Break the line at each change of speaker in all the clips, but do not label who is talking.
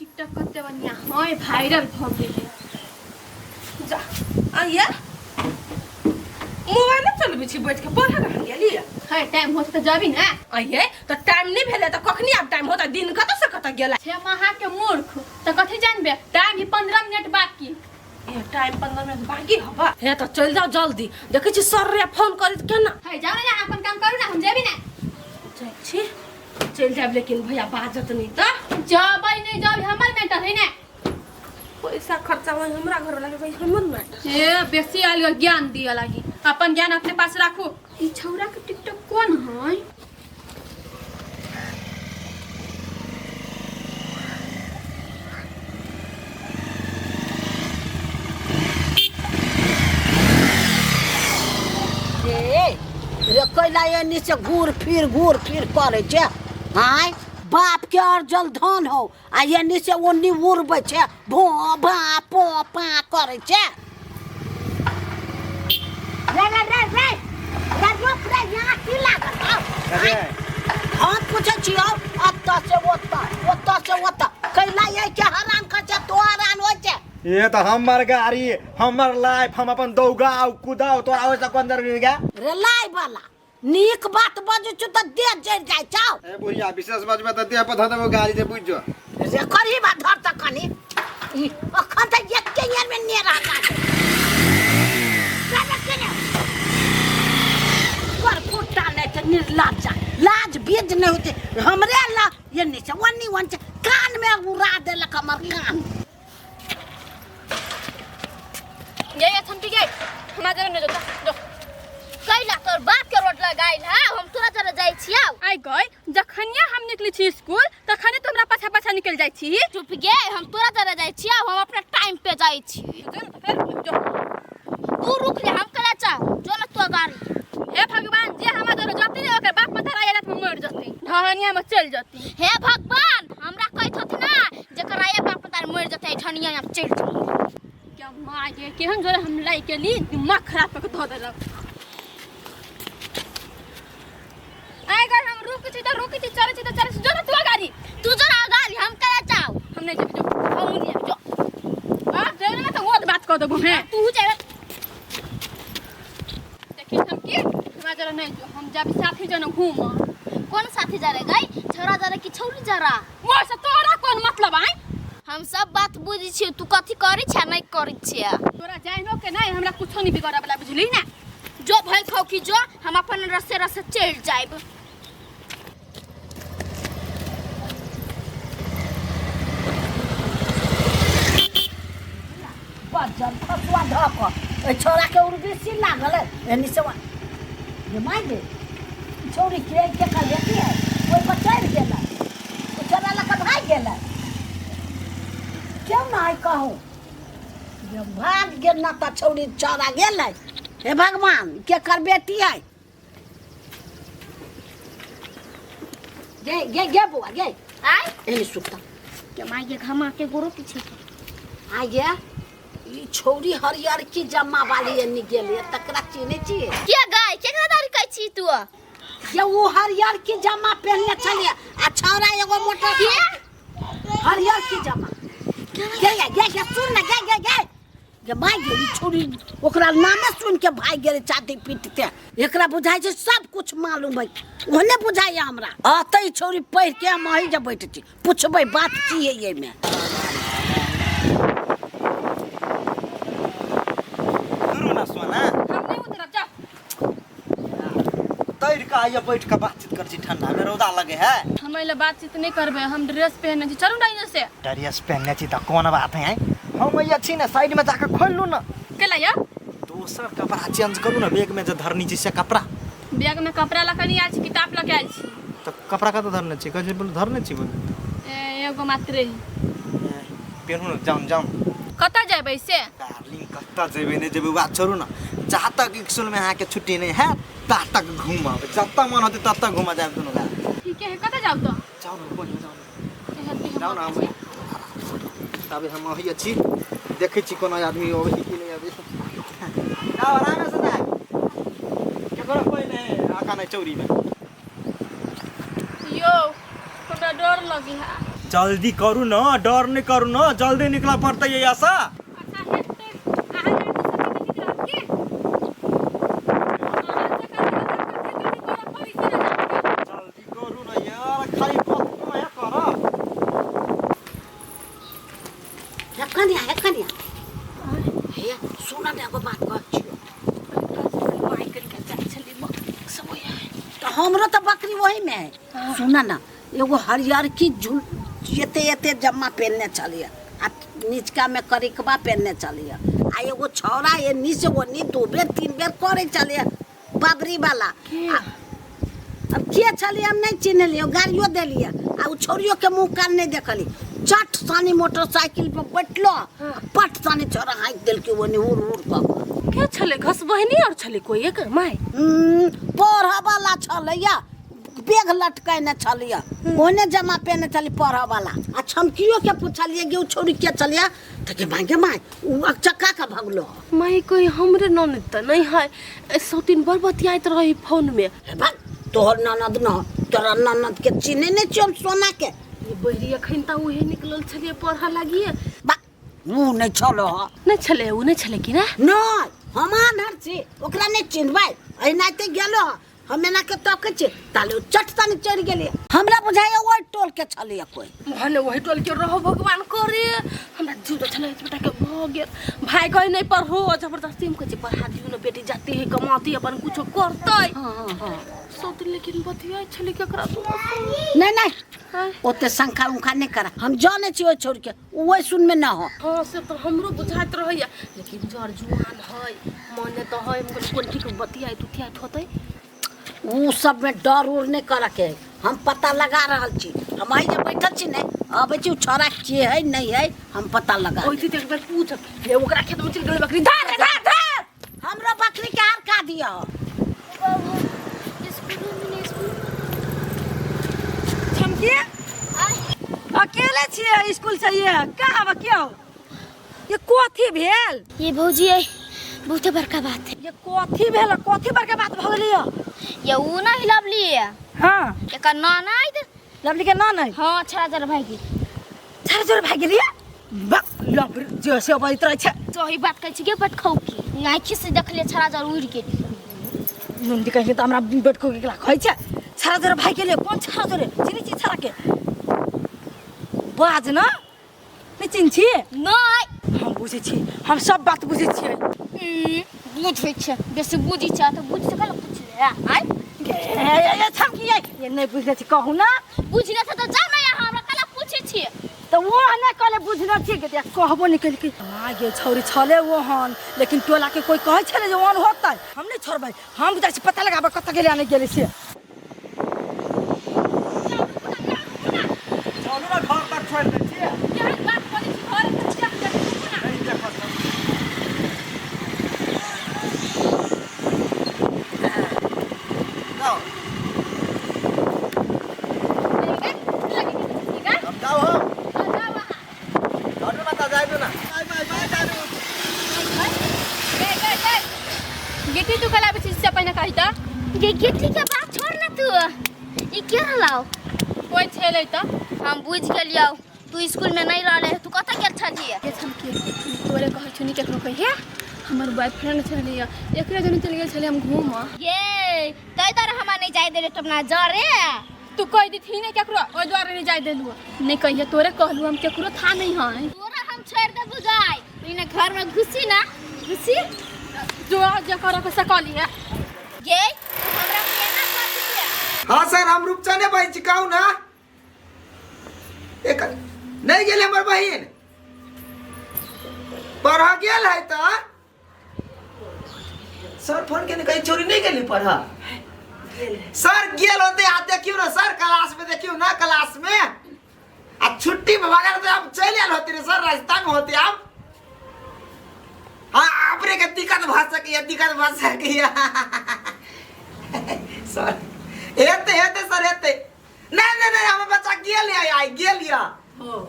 TikTok करते बनिया हाय viral भ गेले जा आइए मोबाइल चलबे छी बैठ के पढ़ा रह गेली है टाइम होत त जाबी ना आइए तो टाइम नहीं भेले त कखनी अब टाइम होता दिन कत से कत गेला छे महा के मूर्ख त कथि जानबे टाइम ही 15 मिनट बाकी ये टाइम 15 मिनट बाकी हबा हे तो चल जाओ जल्दी देखे छी सर रे फोन कर केना है जाओ ना अपन काम करू ना हम जेबी ना छी चल जाब लेकिन भैया बाजत नहीं त जाबै नहीं जाब हमर मैटर है ना पैसा खर्चा में हमरा घर लगे भाई हमर मैटर ए बेसी आल ज्ञान दिया लागी अपन ज्ञान अपने पास राखो ई छौरा के टिकटॉक कौन है
रे कैला ये नीचे घूर फिर करे छे हाय बाप के अर्जल धन हो आ ये नीचे ओन्नी उड़बै छे भो भा पो पा करे छे रे रुक रे यहाँ की लागत हो हम पूछे छियो अत्ता से ओत्ता कैला ये के हरान कर छे तो हरान हो छे
ये तो हमर गाड़ी हमर लाइफ हम अपन दौगाओ कुदाओ तो आवे से अंदर गया
रे लाई वाला नीक बात बाजू छु त दे जड़ जाय छौ
ए बुढ़िया विशेष बात में त दे पर धर गाड़ी से बुझ जो
रे करी बात धर त कनी अखन त एक के यार में ने रहा कर फुटा ले त निर्लज लाज बीज नहीं होते हमरे ला ये नीचे वन्नी वन कान में उड़ा देलक हमर कान
ये थमटी गई हमरा जरा न जो कैला तोर बाप के रोड लगाइल है हम तोरा जरा जाई छियौ आई गई जखनिया हम निकली छी स्कूल तखने तोरा पाछा निकल जाई छी चुप गे हम तोरा जरा जाई छियौ हम अपना टाइम पे जाई छी तू रुक ले हम कला चा जो न तो गाड़ी हे भगवान जे हमरा जरा जाती रे ओकर बाप मथा रायला में मर जती ढहनिया में चल जती हे भगवान हमरा कहत हथि ना जेकर आए बाप मथा मर जते ढहनिया में चल जती क्या मां ये केहन जोरे हम लाई के ली दिमाग खराब कर धो देलक रुक चले जो ना तू गाड़ी तू जो ना गाड़ी हम करा चाओ हम नहीं जेबे जो हम नहीं जो हां जेबे ना तो वो बात कर दबो है तू जेबे देखिए हम की हमरा जरा नहीं जो हम जब साथी जन घूम कौन साथी जा रे गई छोरा जा रे कि छौरी जा रा वो से तोरा कौन मतलब है हम सब बात बुझी छी तू कथि करी छ नहीं करी छ तोरा जाइनो के नहीं हमरा कुछो नहीं बिगड़ा वाला बुझली ना जो भई खाओ की जो हम अपन रस्ते चल जाइब
बजल फसवा धक ए छोरा के उर्दी सी लागल ए निसवा ये माई दे छोरी के कर देती है कोई बचाई गेला ओ छोरा लक भाग गेला क्यों नहीं कहूं जब भाग गेल ना त छोरी चरा गेलै हे भगवान के कर बेटी है गे बुआ गे
आई
ए सुता
के माई के घमा के गोरो पीछे
आ गया ई छोरी हरियर की जम्मा वाली एनी गेले तकरा चिने छिए
के गाय केकरा दारी कहै छी तू
ये वो हरियर की जम्मा पहनले छलिए आ छौरा एगो मोटा
के
हरियर की जम्मा गे सुन ना गे माय गेली छोरी ओकरा नामे सुन के भाई गेले चाटी पीटते एकरा बुझाई छै सब कुछ मालूम है ओने बुझाई हमरा आतै छोरी पढ़ के हम ही जे बैठ छी पूछबै बात की है ये में
आइए बैठ के बातचीत कर छी ठंडा में रौदा लगे है
हम एला बातचीत नहीं करबे हम ड्रेस पहनने छी चलू ना इने से
ड्रेस पहनने छी त कोन बात है हम ये छी ना साइड में जाके खोल लू ना
केला या
दोसर कपड़ा चेंज करू ना बैग में जे धरनी छी से कपड़ा
बैग में कपड़ा लके नहीं आल छी किताब लके आल छी
तो कपड़ा का तो धरने छी कहे बोल धरने छी बोल
एगो मात्र
पेनू ना जाऊं
कता जेबै से
डार्लिंग कता जेबै ने जेबै बात छोड़ू ना जहाँ तक स्कूल में आके छुट्टी नहीं है ता तक घूमा जब मन होते तब तक घूमा जाए दोनों का
ठीक है कता जाऊ तो
जाओ ना कोई जाओ ना तब हम वही अच्छी देखे छी कोनो आदमी होवे कि नहीं आबे आओ आराम से जाए के करो कोई नहीं आका नहीं चौरी में
यो हमरा डर लगी है
जल्दी करू ना, डर नहीं करू ना, जल्दी निकला पड़ता है ऐसा। जल्दी करू ना यार, खाली बात या करा।
है कनिया हे सुन ना एगो बात कह छियो माई कर के जाय छली सब है तो हमरो तो बकरी वही में है। सुन ना एगो हरियर की झुल एते जम्मा पहनने चलिए आ नीचका में करिकबा पहनने चलिए आ एगो छौरा ये नीचे वो नी 2 बेर 3 बेर करे चलिए बाबरी वाला। अब के चलिए हम नहीं चिन्ह लियो, गाड़ियों दे लिया आ उ छोरियों के मुंह कान नहीं देखली। चट सानी मोटरसाइकिल पे बैठलो पट सानी छोरा हाथ दिल के वो हुर हुर क
क्या छले घस बहनी और छले कोई एक माय
पढ़ा वाला छलैया बेग लटकाने छलिया ओने जमा पेने चली पढ़ा वाला आ छमकियो के पूछलिए गे उ छोरी के चलिया त के मांगे माय उ चक्का का भगलो
माय कोई हमरे ननद त नहीं है। 100 बार बतियात रही फोन में।
हे भाई तोहर ननद न तोरा ननद के चिन्हे नहीं चम सोना के
ये बहरी अखन त उहे निकलल छलिए पढ़ा लागिए
बा उ नहीं छलो
नहीं छले उ नहीं छले कि ना
नहीं हमान हर छी ओकरा नहीं चिन्हबै ए नाते गेलो हमे ना के तक छी ताले चट तानी चढ़ गेली हमरा बुझाय ओइ टोल के छलिए कोई
भने वही टोल के रहो भगवान करे हमरा जीव तो छले बेटा के भ गेल भाई कहि नहीं पर हो जबरदस्ती हम कहे पढ़ा दियो न बेटी जाती है कमाती अपन कुछ करतै।
हां
सोत लेकिन बतिया छले केकरा तू
नहीं नहीं ओते शंका उनका नहीं करा हम जाने छी ओइ छोड़ के ओइ सुन में ना हो।
हां से तो हमरो बुझात रहैया लेकिन जर जुआन है मने तो है हम कोन ठीक बतिया तू थिया होतै
उ सब में डर उर नहीं करे के हम पता लगा रहल छी हम आई जे बैठल छी ने अब छी छोरा के है नहीं है हम पता लगा
ओइ एक बार पूछ ले ओकरा खेत में चल गेल बकरी धार धार धार
हमरा बकरी के हार का दिया
छमकी अकेले छिए स्कूल से ये का अब क्यों ये कोथी भेल
ये भौजी है बहुत बड़का बात है।
ये कोथी भेल कोथी बड़का बात भ गेलिए
ये ऊ ना लवली है
हां
एकर ननद
लवली के ना नहीं
हां 6000 भाई की
6000 भाग गेलिए लवली जैसे बैत रह छ
सही बात कहै छी के बट खौकी आंखी से देखले 6000 उड़ के
नंदी कहि त हमरा बेट को गेला खै छ 6000 भाग गेले कोन 6000 चिनी ची छरा के बाज ना नहीं चिन छी
नहीं
हम बुझे छी हम सब बात बुझे छी
बुझै छ बेसी बुझी छ त बुझ सकल पूछले आइ
ये छमकी ये नहीं बुझले छी कहू ना
बुझले छ त जा ना यहाँ हमरा कला पूछे छी
तो वो ना कले बुझना छी के कहबो निकल के हां ये छौरी छले वो हन लेकिन टोला के कोई कहे छले जे वन होतै हम नहीं छोड़बै हम बुझा छी पता लगाबे कत गेले आने गेले से
चलू ना घर तक छोड़ दे छी
यही बात बोली छी घर तक चल के ना
नहीं देखो जाओ अब जाओ हो चलू ना जाए दो ना बाय दारू
गिट्टी तू कला बची से पहिने कहि त
गे गिट्टी के बात छोड़ ना तू ई के हलाओ
कोई छले त
हम बुझ गेलियो तू स्कूल में नहीं रहले तू कत गेल छलिए
ये छमकी तोरे कहै छनी केकरो कहिए हमर बॉयफ्रेंड छलिए एकरे जने चल गेल छले हम घूम
ये तै तर हमरा नहीं जाय देले त अपना जरे
तू कह दी थी ने केकरो ओइ द्वारे नहीं जाय देलु नहीं कहिए तोरे कहलु हम केकरो था नहीं है
तोरा हम छोड़ दे बुझाई इने घर में घुसी ना घुसी
जो जकरा के सकली है
गे हमरा केना कर दिए
हां सर हम रूपचने भाई चिकाऊ ना एक नहीं गेले हमर बहिन पढ़ा गेल है त सर फोन के कहीं चोरी नहीं गेली पढ़ा सर गेल होते आ देखियो ना सर क्लास में देखियो ना क्लास में आ छुट्टी में वगैरह तो अब चले आल होती रे सर रास्ता में होते आप हाँ आपरे के दिक्कत भा सकी सर हेते सर हेते नहीं हम बच्चा गेल या हो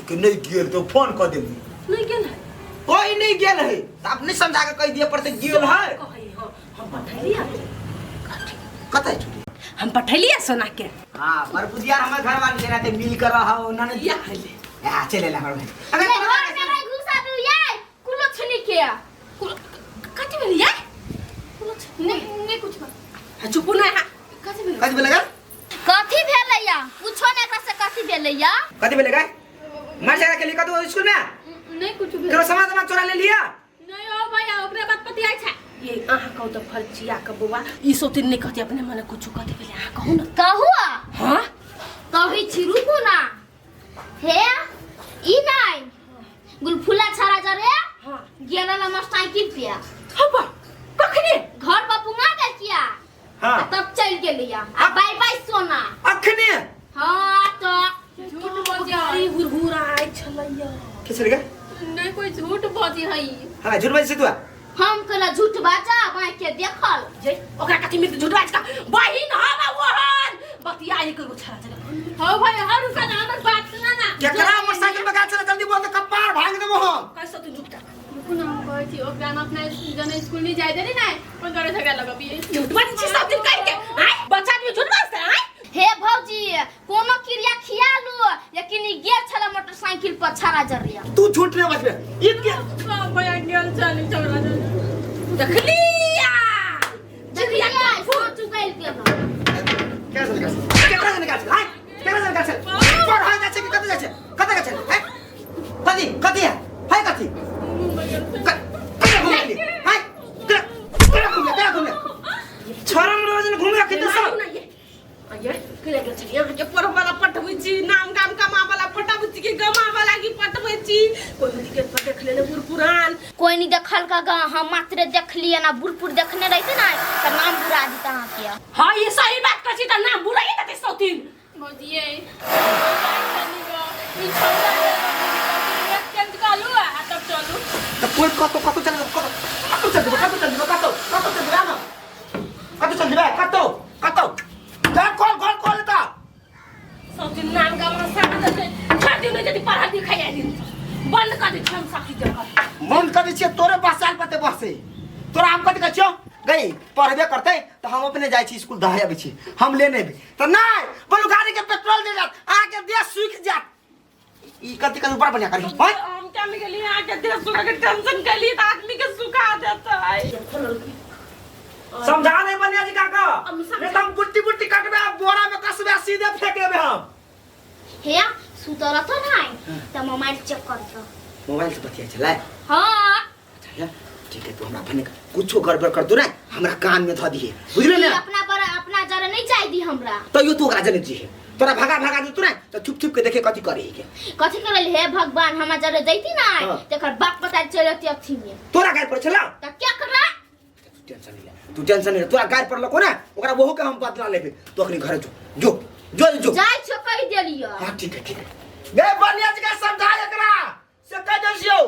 कि नहीं गेल तो फोन कर देबू
नहीं गेल है
कोई नहीं गेल है आप नहीं समझा के कह दिए पड़ते गेल है
हम पठाइलिया
कतै
हम पठैलिए सोना के
हां पर बुझिया हमर घर वाले रहते मिल कर रहा उन्होंने
या हले
आ चले ला घर में
अरे घर में रह घुसा दू ये कुलो छनी के
कथि भेल ये नहीं कुछ चुप ना कथि भेल
कथि बोलेगा
कथी भेलैया पूछो ने एकरा से कथी भेलैया
कथि बोलेगा मर जाएगा के लिए कदू स्कूल में
नहीं कुछ भेल
तेरा सामान चोरा ले लिया
नहीं ओ भैया ओकरे बात पति आइ छै ये आहा कहू त फलचिया के बउआ ई सोतिन नहीं कहती अपने मने कुछ कथि भेल आहा कहू ना
कहू
हां
कही छी रुकू ना हे ई नहीं गुलफुला छाड़ा जरे
हां
गेला ला मोटरसाइकिल पे
हबा कखनी
घर पर पुंगा गल किया
हां
तब चल गेलिया आ बाय बाय सोना
अखने
हां तो
झूठ बजाई हुरहुरा आइ छलैया
किस लगा
नहीं कोई झूठ बजी हई
हां झूठ बजे से तू
हम कला झूठ बाजा बाय के देखल
जे ओकरा कथि में झूठ बाज का बहिन हवा ओहन बतिया एक गो छरा जगह हो भाई हर का हमर बात सुना ना
केकरा मोटरसाइकिल पे चला जल्दी बोल तो कपार भाग देबो हम
कैसे तू झूठा कुना कहै छी ओकरा न अपना जने स्कूल नहीं जाय देनी ना कोन करे झगड़ा लगबी झूठ बाज छी सब दिन करके आय बच्चा में झूठ बाजता है
हे भौजी कोनो क्रिया खियालू लेकिन ई गेल छला मोटरसाइकिल पर छाड़ा जरिया
तू झूठ नहीं बजबे ई के
भैया गेल चली झगड़ा देखलिया
देखिया फोन चुकाइल के
क्या चल केकरा जने काछ हाय केकरा जने काछ पर हाय जाछे कि कत जाछे कत जाछे हाय कथि है हाय कथि हाय केकरा घुमले छोरा रोज घुमे किते सब
ये के गेल छी यहाँ के पर वाला पटबै छी नाम गाम कमा वाला पटबै छी के गमा वाला की पटबै छी कोई टिकट पर देख लेने पुरान
कोई नहीं देखल का गा हम मात्र देख लिए ना बुरपुर देखने रहते ना त नाम बुरा दी कहां के
हां ये सही बात कछि त नाम बुरा ही त सौतीन मोदिए ई छोड़ा चेंज कालू आ तब चलू
तो कोई कतो चल जा कॉल लेता
सौतीन नाम गाम साथ दे छाड़ दिन जदी पढ़ा दिखाई आ दिन बंद कर दे हम साथी जगह
मन करै छै तोरे 5 साल पते बसे तोरा हम कथि कहै छियो गई पढ़बे करते तो हम अपने जाय छी स्कूल दहाय आबै छी हम लेने भी तो नहीं बोलू गाड़ी के पेट्रोल दे जात आके देश सूख जात ई कथि ऊपर बढ़िया करी होय
हम क्या में गेली आके देश सुखा के टेंशन के लिए आदमी के सुखा देता है
समझा नहीं बनिया जी काका नहीं तो हम बुट्टी काटबे बोरा में कसबे सीधे फेंकेबे हम
हे सुतरा तो नहीं त मोबाइल चेक कर दो
मोबाइल से बतिया चला
हां
अच्छा ठीक है तो हमरा अपने कुछो गड़बड़ कर दो ना हमरा कान में ध दिए बुझले ना
अपना जरा नहीं चाहि दी हमरा
तो यो तो ओकरा जने जी तोरा भागा दे तू ना तो चुप के देखे कथि करे के
कथि करल हे भगवान हमरा जरा जैती ना तेकर बाप पता चलती अथी में
तोरा गाय पर चला
त क्या करा
तू टेंशन नहीं तोरा गाय पर लको ना ओकरा वहु के हम बदला लेबे तो अखनी घर जो
जाय छ कहि देलियो
हां ठीक है गे बनिया जी के समझा एकरा से कह दसियो